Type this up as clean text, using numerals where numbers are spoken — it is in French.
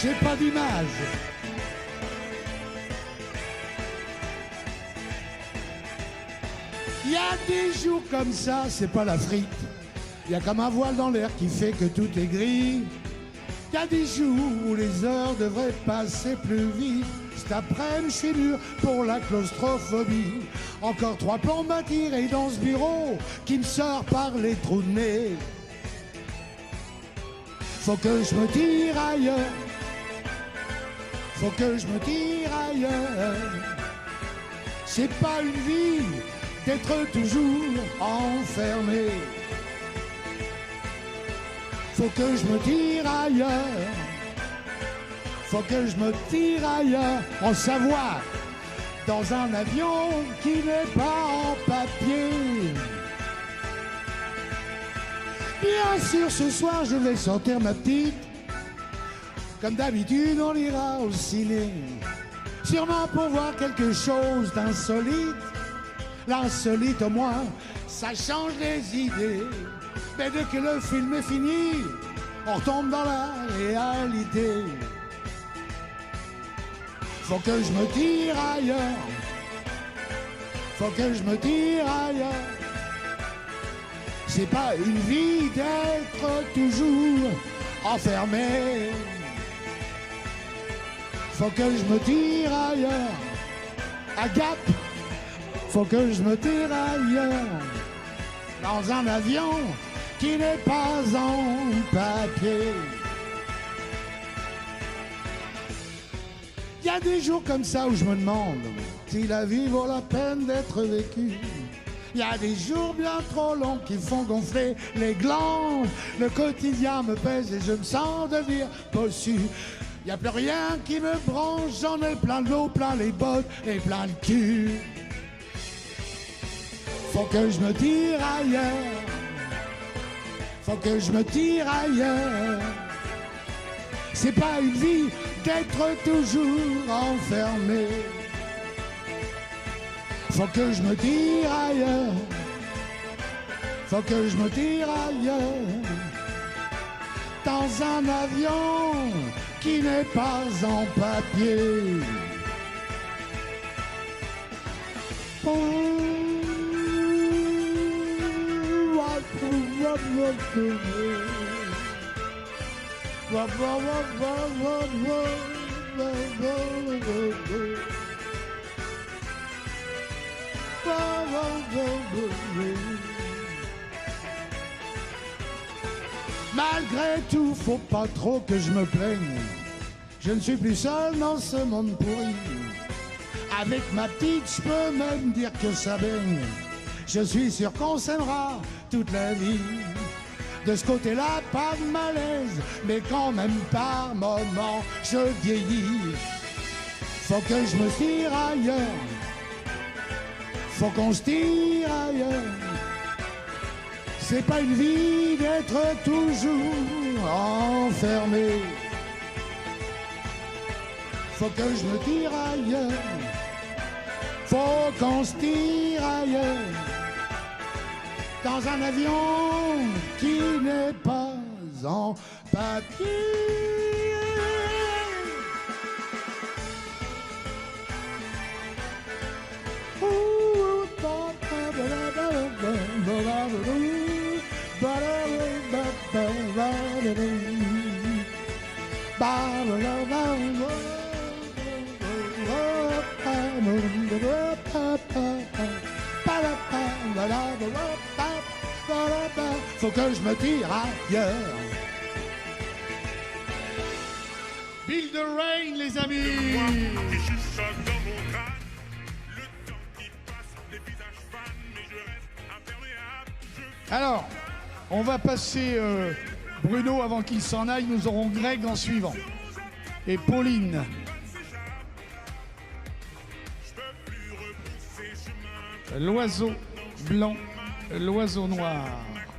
j'ai pas d'image. Il y a des jours comme ça, c'est pas la frite. Il y a comme un voile dans l'air qui fait que tout est gris. Il y a des jours où les heures devraient passer plus vite. Cet après-midi, je suis dur pour la claustrophobie. Encore 3 plombes à tirer dans ce bureau qui me sort par les trous de nez. Faut que je me tire ailleurs. Faut que je me tire ailleurs. C'est pas une vie d'être toujours enfermé. Faut que je me tire ailleurs. Faut que je me tire ailleurs. En Savoie, dans un avion qui n'est pas en papier. Bien sûr, ce soir, je vais sortir ma petite. Comme d'habitude, on ira au ciné. Sûrement pour voir quelque chose d'insolite. L'insolite, au moins, ça change les idées. Mais dès que le film est fini, on retombe dans la réalité. Faut que je me tire ailleurs. Faut que je me tire ailleurs. C'est pas une vie d'être toujours enfermé. Faut que je me tire ailleurs. À Gap, faut que je me tire ailleurs. Dans un avion qui n'est pas en papier. Il y a des jours comme ça où je me demande si la vie vaut la peine d'être vécue. Il y a des jours bien trop longs qui font gonfler les glandes. Le quotidien me pèse et je me sens devenir bossu. Il n'y a plus rien qui me branche, j'en ai plein de l'eau, plein les bottes et plein le cul. Faut que je me tire ailleurs. Faut que je me tire ailleurs. C'est pas une vie d'être toujours enfermé. Faut que je me tire ailleurs. Faut que je me tire ailleurs. Dans un avion qui n'est pas en papier. Malgré tout, faut pas trop que je me plaigne. Je ne suis plus seul dans ce monde pourri. Avec ma petite, je peux même dire que ça baigne. Je suis sûr qu'on s'aimera toute la vie. De ce côté-là, pas de malaise, mais quand même par moments, je vieillis. Faut que je me tire ailleurs. Faut qu'on se tire ailleurs. C'est pas une vie d'être toujours enfermé. Faut que je me tire ailleurs. Faut qu'on se tire ailleurs. Dans un avion qui n'est pas en papier. Faut que je me tire ailleurs. Bill the Rain, les amis. Alors, on va passer Bruno avant qu'il s'en aille. Nous aurons Greg en suivant. Et Pauline. L'oiseau blanc, l'oiseau noir.